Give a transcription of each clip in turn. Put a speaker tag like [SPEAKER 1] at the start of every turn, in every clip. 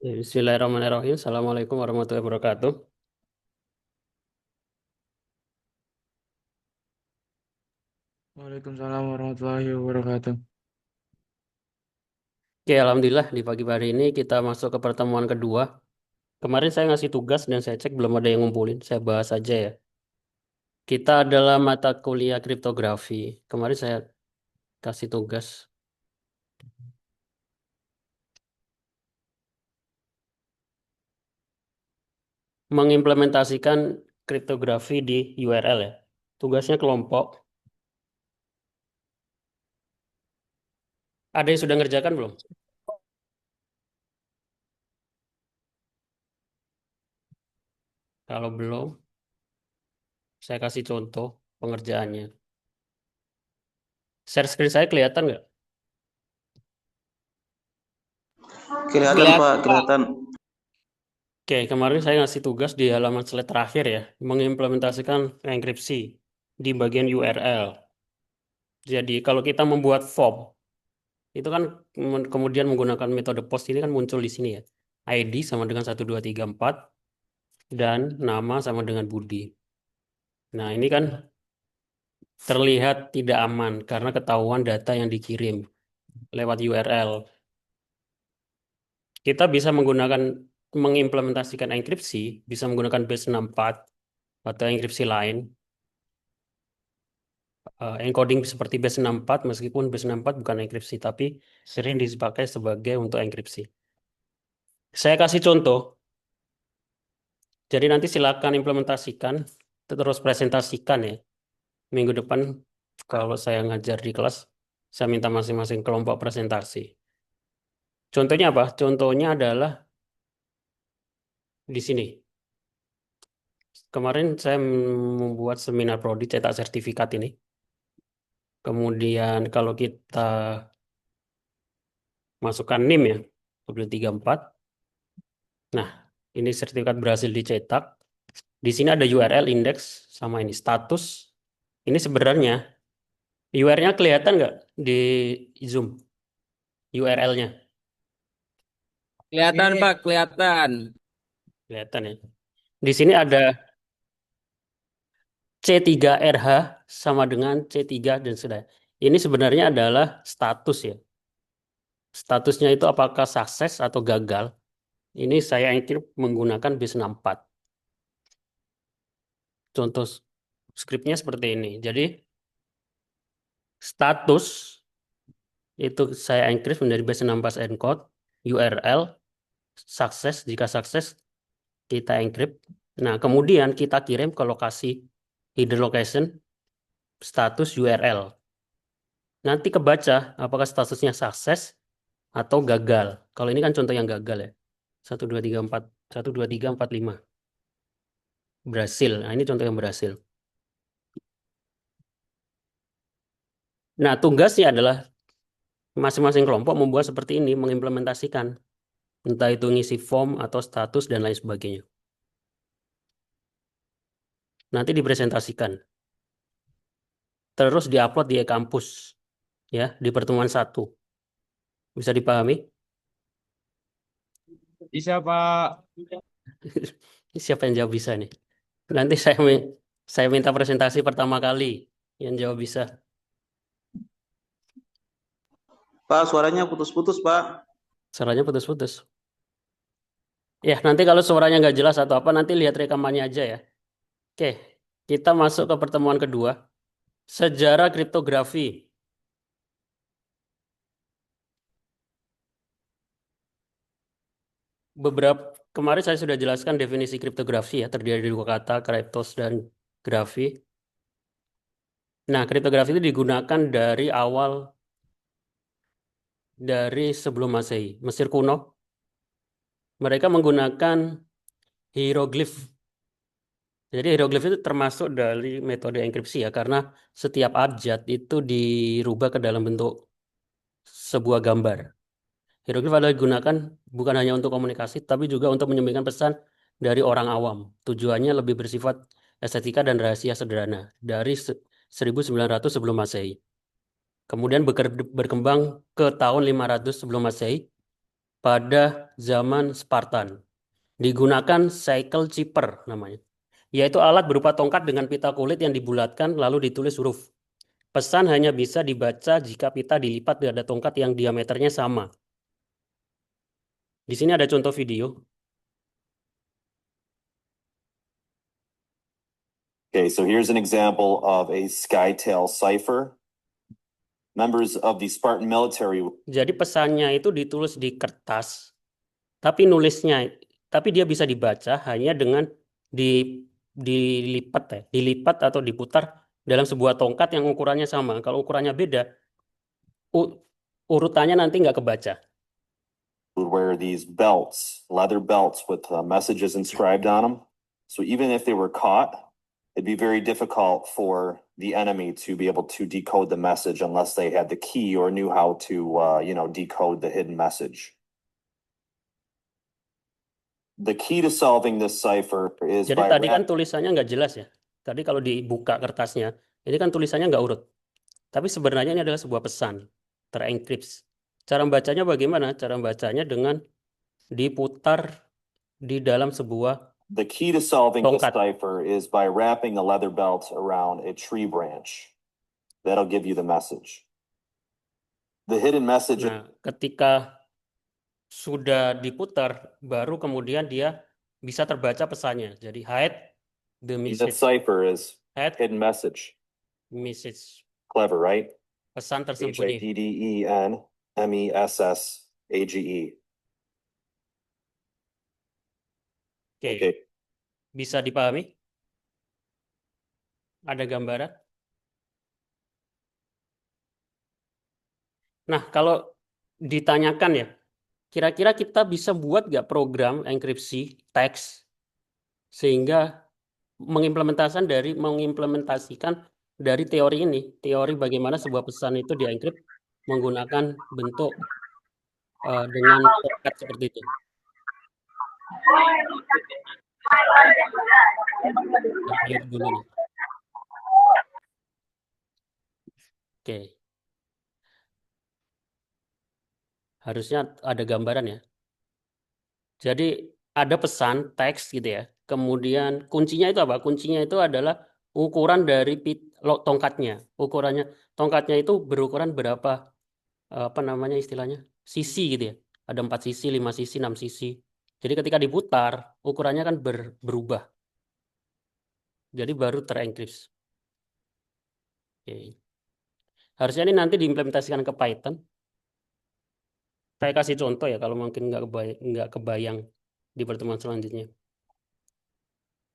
[SPEAKER 1] Bismillahirrahmanirrahim. Assalamualaikum warahmatullahi wabarakatuh.
[SPEAKER 2] Waalaikumsalam warahmatullahi wabarakatuh.
[SPEAKER 1] Oke, alhamdulillah di pagi hari ini kita masuk ke pertemuan kedua. Kemarin saya ngasih tugas dan saya cek belum ada yang ngumpulin. Saya bahas aja ya. Kita adalah mata kuliah kriptografi. Kemarin saya kasih tugas mengimplementasikan kriptografi di URL ya. Tugasnya kelompok. Ada yang sudah ngerjakan belum? Kalau belum, saya kasih contoh pengerjaannya. Share screen saya kelihatan nggak?
[SPEAKER 3] Kelihatan
[SPEAKER 2] Kelihatan,
[SPEAKER 3] Pak,
[SPEAKER 2] Pak.
[SPEAKER 3] kelihatan.
[SPEAKER 1] Oke, kemarin saya ngasih tugas di halaman slide terakhir ya, mengimplementasikan enkripsi di bagian URL. Jadi kalau kita membuat form, itu kan kemudian menggunakan metode post ini kan muncul di sini ya. ID sama dengan 1234 dan nama sama dengan Budi. Nah, ini kan terlihat tidak aman karena ketahuan data yang dikirim lewat URL. Kita bisa menggunakan mengimplementasikan enkripsi, bisa menggunakan base 64 atau enkripsi lain. Encoding seperti base 64 meskipun base 64 bukan enkripsi tapi sering dipakai sebagai untuk enkripsi. Saya kasih contoh. Jadi nanti silakan implementasikan terus presentasikan ya. Minggu depan kalau saya ngajar di kelas saya minta masing-masing kelompok presentasi. Contohnya apa? Contohnya adalah di sini. Kemarin saya membuat seminar prodi cetak sertifikat ini. Kemudian kalau kita masukkan NIM ya, 34. Nah, ini sertifikat berhasil dicetak. Di sini ada URL, index, sama ini status. Ini sebenarnya URL-nya kelihatan nggak di Zoom? URL-nya
[SPEAKER 2] Kelihatan, Pak, kelihatan.
[SPEAKER 1] kelihatan ya. Di sini ada C3RH sama dengan C3 dan sudah. Ini sebenarnya adalah status ya. Statusnya itu apakah sukses atau gagal. Ini saya encrypt menggunakan base 64. Contoh skripnya seperti ini. Jadi status itu saya encrypt dari base 64 encode URL sukses, jika sukses kita encrypt. Nah, kemudian kita kirim ke lokasi hidden location status URL. Nanti kebaca apakah statusnya sukses atau gagal. Kalau ini kan contoh yang gagal ya. 1234 12345 berhasil. Nah, ini contoh yang berhasil. Nah, tugasnya adalah masing-masing kelompok membuat seperti ini, mengimplementasikan. Entah itu ngisi form atau status dan lain sebagainya. Nanti dipresentasikan. Terus diupload di kampus. Ya, di pertemuan 1. Bisa dipahami?
[SPEAKER 2] Bisa, Pak.
[SPEAKER 1] Siapa yang jawab bisa nih? Nanti saya minta presentasi pertama kali yang jawab bisa.
[SPEAKER 3] Pak, suaranya putus-putus, Pak.
[SPEAKER 1] Suaranya putus-putus. Ya, nanti kalau suaranya nggak jelas atau apa, nanti lihat rekamannya aja ya. Oke, kita masuk ke pertemuan kedua. Sejarah kriptografi. Beberapa kemarin saya sudah jelaskan definisi kriptografi ya, terdiri dari dua kata, kriptos dan grafi. Nah, kriptografi itu digunakan dari sebelum Masehi. Mesir kuno, mereka menggunakan hieroglif. Jadi hieroglif itu termasuk dari metode enkripsi ya, karena setiap abjad itu dirubah ke dalam bentuk sebuah gambar. Hieroglif adalah digunakan bukan hanya untuk komunikasi, tapi juga untuk menyampaikan pesan dari orang awam. Tujuannya lebih bersifat estetika dan rahasia sederhana dari 1900 sebelum Masehi. Kemudian berkembang ke tahun 500 sebelum Masehi. pada zaman Spartan. Digunakan cycle chipper namanya, yaitu alat berupa tongkat dengan pita kulit yang dibulatkan lalu ditulis huruf. Pesan hanya bisa dibaca jika pita dilipat pada tongkat yang diameternya sama. Di sini ada contoh video.
[SPEAKER 4] Okay, so here's an example of a Skytail cipher. Members of the Spartan military.
[SPEAKER 1] Jadi pesannya itu ditulis di kertas, tapi dia bisa dibaca hanya dengan dilipat atau diputar dalam sebuah tongkat yang ukurannya sama. Kalau ukurannya beda, urutannya nanti nggak kebaca.
[SPEAKER 4] Would wear these belts, leather belts with messages inscribed on them. So even if they were caught, it'd be very difficult for the enemy to be able to decode the message unless they had the key or knew how to, decode the hidden message. The key to solving this cipher is
[SPEAKER 1] Jadi tadi kan tulisannya nggak jelas ya. Tadi kalau dibuka kertasnya, ini kan tulisannya nggak urut. Tapi sebenarnya ini adalah sebuah pesan terenkripsi. Cara membacanya bagaimana? Cara membacanya dengan diputar di dalam sebuah
[SPEAKER 4] The key to solving this
[SPEAKER 1] tongkat.
[SPEAKER 4] cipher is by wrapping a leather belt around a tree branch. That'll give you the message. The hidden message.
[SPEAKER 1] Nah, ketika sudah diputar, baru kemudian dia bisa terbaca pesannya. Jadi hide the
[SPEAKER 4] The
[SPEAKER 1] message.
[SPEAKER 4] cipher is
[SPEAKER 1] Hide
[SPEAKER 4] hidden message.
[SPEAKER 1] message.
[SPEAKER 4] Clever, right?
[SPEAKER 1] Pesan tersembunyi.
[SPEAKER 4] HIDDENMESSAGE.
[SPEAKER 1] Oke.
[SPEAKER 4] Okay.
[SPEAKER 1] Bisa dipahami? Ada gambaran? Nah, kalau ditanyakan ya, kira-kira kita bisa buat nggak program enkripsi teks sehingga mengimplementasikan dari teori ini, teori bagaimana sebuah pesan itu dienkrip menggunakan bentuk dengan tongkat seperti itu. Lihat dulu nih. Oke. Harusnya ada gambaran ya. Jadi ada pesan teks gitu ya. Kemudian kuncinya itu apa? Kuncinya itu adalah ukuran dari tongkatnya. Tongkatnya itu berukuran berapa istilahnya? Sisi gitu ya. Ada 4 sisi, 5 sisi, 6 sisi. Jadi ketika diputar, ukurannya kan berubah. Jadi baru terenkripsi. Oke. Harusnya ini nanti diimplementasikan ke Python. Saya kasih contoh ya kalau mungkin nggak kebayang di pertemuan selanjutnya.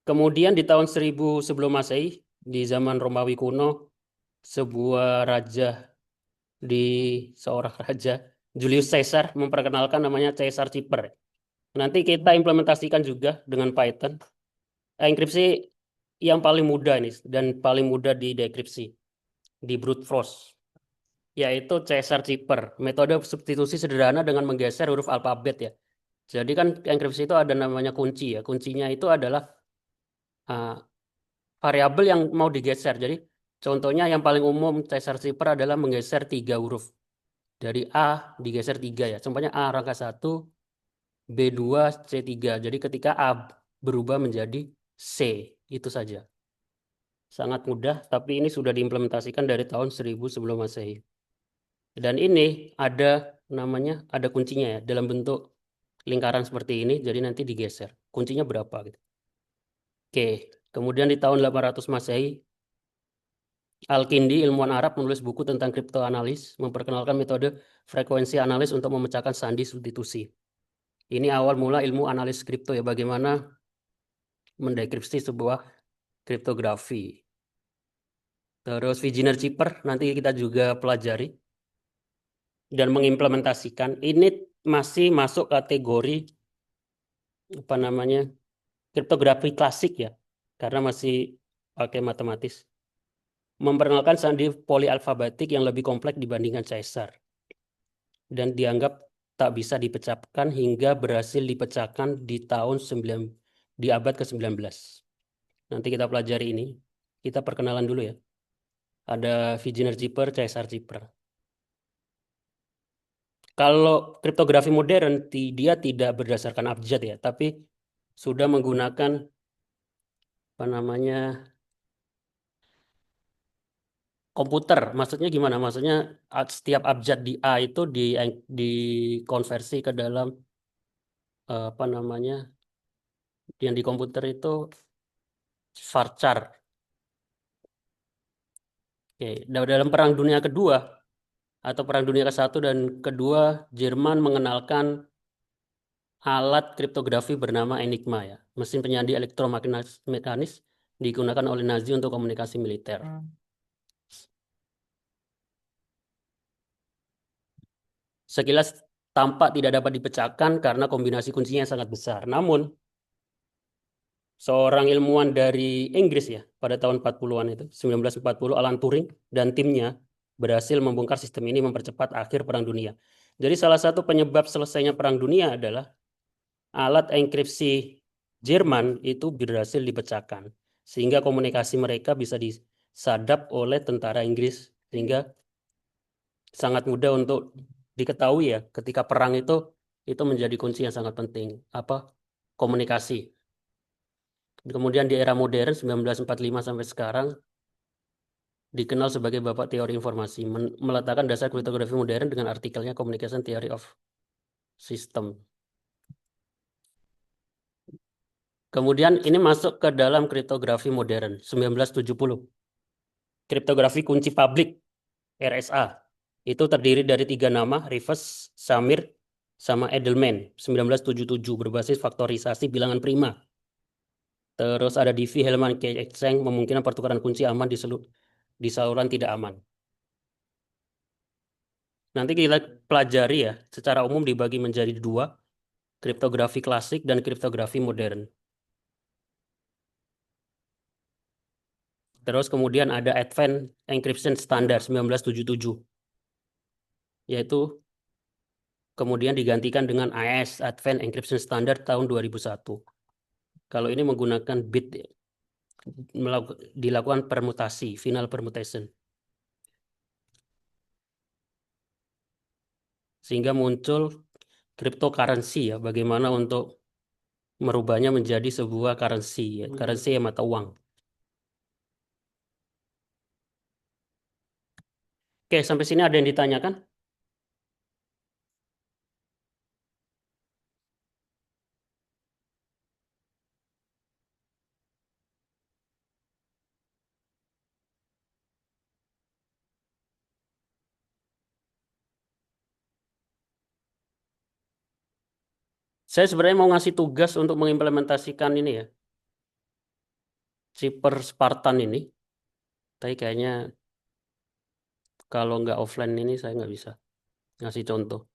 [SPEAKER 1] Kemudian di tahun 1000 sebelum Masehi, di zaman Romawi kuno, seorang raja, Julius Caesar, memperkenalkan namanya Caesar Chipper. Nanti kita implementasikan juga dengan Python. Enkripsi yang paling mudah ini dan paling mudah didekripsi di brute force, yaitu Caesar Chipper. Metode substitusi sederhana dengan menggeser huruf alfabet ya. Jadi kan enkripsi itu ada namanya kunci ya. Kuncinya itu adalah variabel yang mau digeser. Jadi contohnya yang paling umum Caesar Chipper adalah menggeser 3 huruf. Dari A digeser 3 ya. Contohnya A rangka 1, B2, C3. Jadi ketika A berubah menjadi C, itu saja. Sangat mudah, tapi ini sudah diimplementasikan dari tahun 1000 sebelum Masehi. Dan ini ada kuncinya ya, dalam bentuk lingkaran seperti ini, jadi nanti digeser. Kuncinya berapa gitu. Oke, kemudian di tahun 800 Masehi, Al-Kindi, ilmuwan Arab, menulis buku tentang kriptoanalis, memperkenalkan metode frekuensi analis untuk memecahkan sandi substitusi. Ini awal mula ilmu analis kripto ya, bagaimana mendekripsi sebuah kriptografi. Terus Vigener Chipper nanti kita juga pelajari dan mengimplementasikan. Ini masih masuk kategori kriptografi klasik ya, karena masih pakai matematis. Memperkenalkan sandi polialfabetik yang lebih kompleks dibandingkan Caesar. Dan dianggap tak bisa dipecahkan hingga berhasil dipecahkan di abad ke-19. Nanti kita pelajari ini. Kita perkenalan dulu ya. Ada Vigener Chipper, Caesar Chipper. Kalau kriptografi modern dia tidak berdasarkan abjad ya, tapi sudah menggunakan apa namanya komputer. Maksudnya gimana? Maksudnya setiap abjad di A itu dikonversi ke dalam apa namanya yang di komputer itu varchar. Oke, dalam Perang Dunia Kedua atau Perang Dunia ke-1 dan kedua, Jerman mengenalkan alat kriptografi bernama Enigma ya. Mesin penyandi elektromekanis digunakan oleh Nazi untuk komunikasi militer. Sekilas tampak tidak dapat dipecahkan karena kombinasi kuncinya sangat besar. Namun, seorang ilmuwan dari Inggris ya, pada tahun 40-an itu, 1940, Alan Turing dan timnya berhasil membongkar sistem ini mempercepat akhir Perang Dunia. Jadi salah satu penyebab selesainya Perang Dunia adalah alat enkripsi Jerman itu berhasil dipecahkan. Sehingga komunikasi mereka bisa disadap oleh tentara Inggris. Sehingga sangat mudah untuk diketahui ya, ketika perang itu menjadi kunci yang sangat penting. Komunikasi. Kemudian di era modern 1945 sampai sekarang dikenal sebagai bapak teori informasi, meletakkan dasar kriptografi modern dengan artikelnya Communication Theory of System. Kemudian ini masuk ke dalam kriptografi modern 1970. Kriptografi kunci publik RSA. Itu terdiri dari 3 nama, Rivers, Samir, sama Edelman 1977 berbasis faktorisasi bilangan prima. Terus ada Diffie Hellman K. memungkinkan pertukaran kunci aman di saluran tidak aman. Nanti kita pelajari ya, secara umum dibagi menjadi 2, kriptografi klasik dan kriptografi modern. Terus kemudian ada Advanced Encryption Standard 1977. Yaitu kemudian digantikan dengan AES Advanced Encryption Standard tahun 2001. Kalau ini menggunakan bit dilakukan permutasi, final permutation. Sehingga muncul cryptocurrency ya, bagaimana untuk merubahnya menjadi sebuah currency ya, currency ya, mata uang. Oke, sampai sini ada yang ditanyakan? Saya sebenarnya mau ngasih tugas untuk mengimplementasikan ini ya, Chipper Spartan ini. Tapi kayaknya kalau nggak offline ini saya nggak bisa ngasih contoh.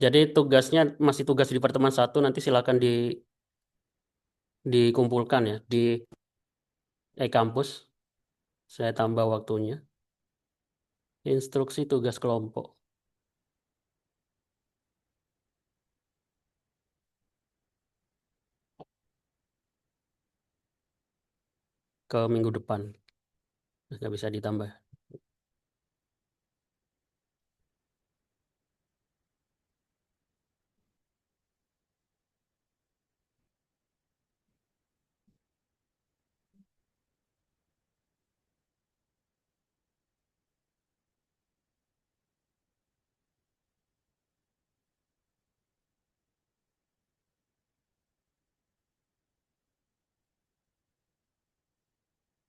[SPEAKER 1] Jadi tugasnya masih tugas di pertemuan 1, nanti silakan dikumpulkan ya di e-kampus. Saya tambah waktunya. Instruksi tugas kelompok. Ke minggu depan. Nggak bisa ditambah.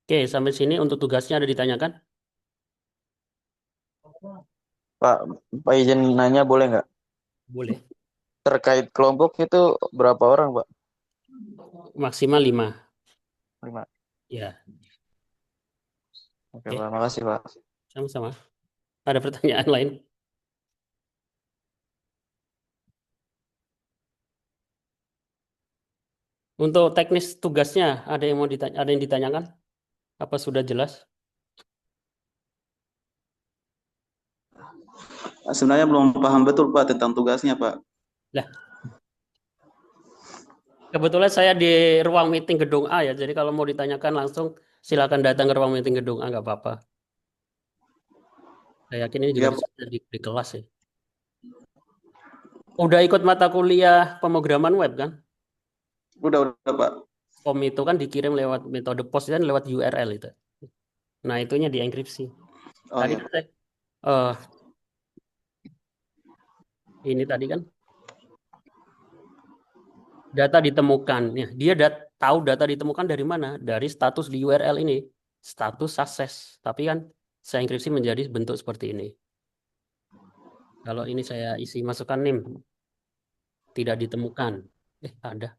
[SPEAKER 1] Oke, sampai sini untuk tugasnya ada ditanyakan?
[SPEAKER 3] Pak izin nanya boleh nggak?
[SPEAKER 1] Boleh.
[SPEAKER 3] Terkait kelompok itu berapa orang, Pak?
[SPEAKER 1] Maksimal 5.
[SPEAKER 3] 5.
[SPEAKER 1] Ya,
[SPEAKER 3] Oke,
[SPEAKER 1] Oke.
[SPEAKER 3] Pak. Makasih, Pak.
[SPEAKER 1] sama-sama. Ada pertanyaan lain? Untuk teknis tugasnya ada yang ditanyakan? Apa sudah jelas?
[SPEAKER 3] Sebenarnya belum paham betul, Pak, tentang tugasnya, Pak.
[SPEAKER 1] Lah, kebetulan saya di ruang meeting gedung A ya. Jadi kalau mau ditanyakan langsung silakan datang ke ruang meeting gedung A, nggak apa-apa. Saya yakin ini juga
[SPEAKER 3] Ya,
[SPEAKER 1] bisa di kelas ya. Udah ikut mata kuliah pemrograman web kan?
[SPEAKER 3] Udah, Pak.
[SPEAKER 1] Form itu kan dikirim lewat metode POST dan lewat URL itu. Nah, itunya dienkripsi.
[SPEAKER 3] Oh
[SPEAKER 1] Tadi
[SPEAKER 3] iya.
[SPEAKER 1] kan eh, ini tadi kan data ditemukan. Ya, dia tahu data ditemukan dari mana? Dari status di URL ini. Status sukses. Tapi kan saya enkripsi menjadi bentuk seperti ini. Kalau ini saya isi masukkan NIM. Tidak ditemukan. Ada.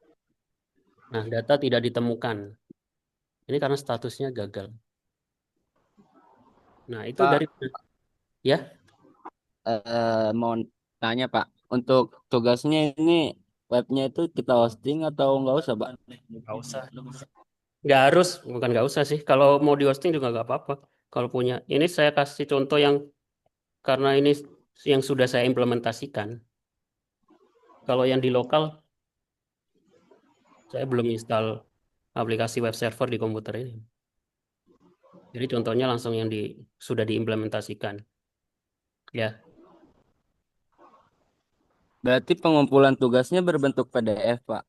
[SPEAKER 1] Nah, data tidak ditemukan. Ini karena statusnya gagal. Nah, itu
[SPEAKER 2] Pak,
[SPEAKER 1] dari ya,
[SPEAKER 2] mau tanya Pak, untuk tugasnya ini webnya itu kita hosting atau nggak usah Pak?
[SPEAKER 1] nggak usah. Nggak harus, bukan nggak usah sih. Kalau mau di hosting juga nggak apa-apa. Kalau punya, ini saya kasih contoh yang karena ini yang sudah saya implementasikan. Kalau yang di lokal, saya belum install aplikasi web server di komputer ini. Jadi contohnya langsung yang sudah diimplementasikan. Ya,
[SPEAKER 2] Berarti pengumpulan tugasnya berbentuk PDF Pak,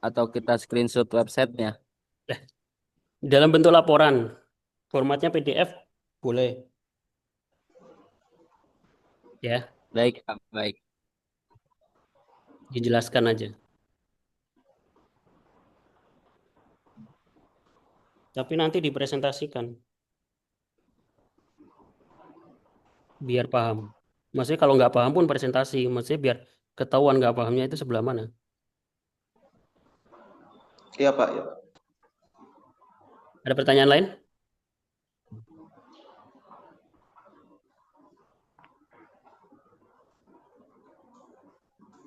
[SPEAKER 2] atau kita screenshot websitenya?
[SPEAKER 1] dalam bentuk laporan, formatnya PDF boleh. Ya,
[SPEAKER 2] Baik Pak, baik.
[SPEAKER 1] dijelaskan aja. Tapi nanti dipresentasikan biar paham. Maksudnya kalau nggak paham pun presentasi. Maksudnya biar ketahuan nggak pahamnya itu sebelah mana.
[SPEAKER 3] Iya, Pak. Ya.
[SPEAKER 1] Ada pertanyaan lain?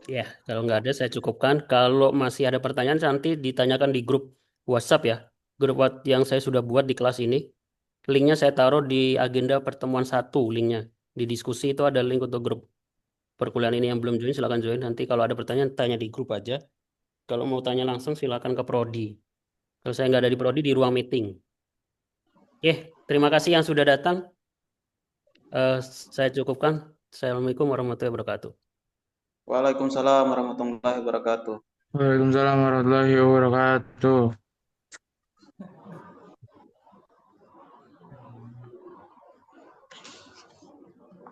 [SPEAKER 1] Ya, kalau nggak ada saya cukupkan. Kalau masih ada pertanyaan nanti ditanyakan di grup WhatsApp ya. Grup yang saya sudah buat di kelas ini. Linknya saya taruh di agenda pertemuan 1, linknya. Di diskusi itu ada link untuk grup perkuliahan ini yang belum join silakan join. Nanti kalau ada pertanyaan tanya di grup aja. Kalau mau tanya langsung silakan ke Prodi. Kalau saya nggak ada di Prodi di ruang meeting. Oke, terima kasih yang sudah datang. Saya cukupkan. Assalamualaikum warahmatullahi wabarakatuh.
[SPEAKER 3] Waalaikumsalam warahmatullahi wabarakatuh.
[SPEAKER 2] Waalaikumsalam warahmatullahi wabarakatuh.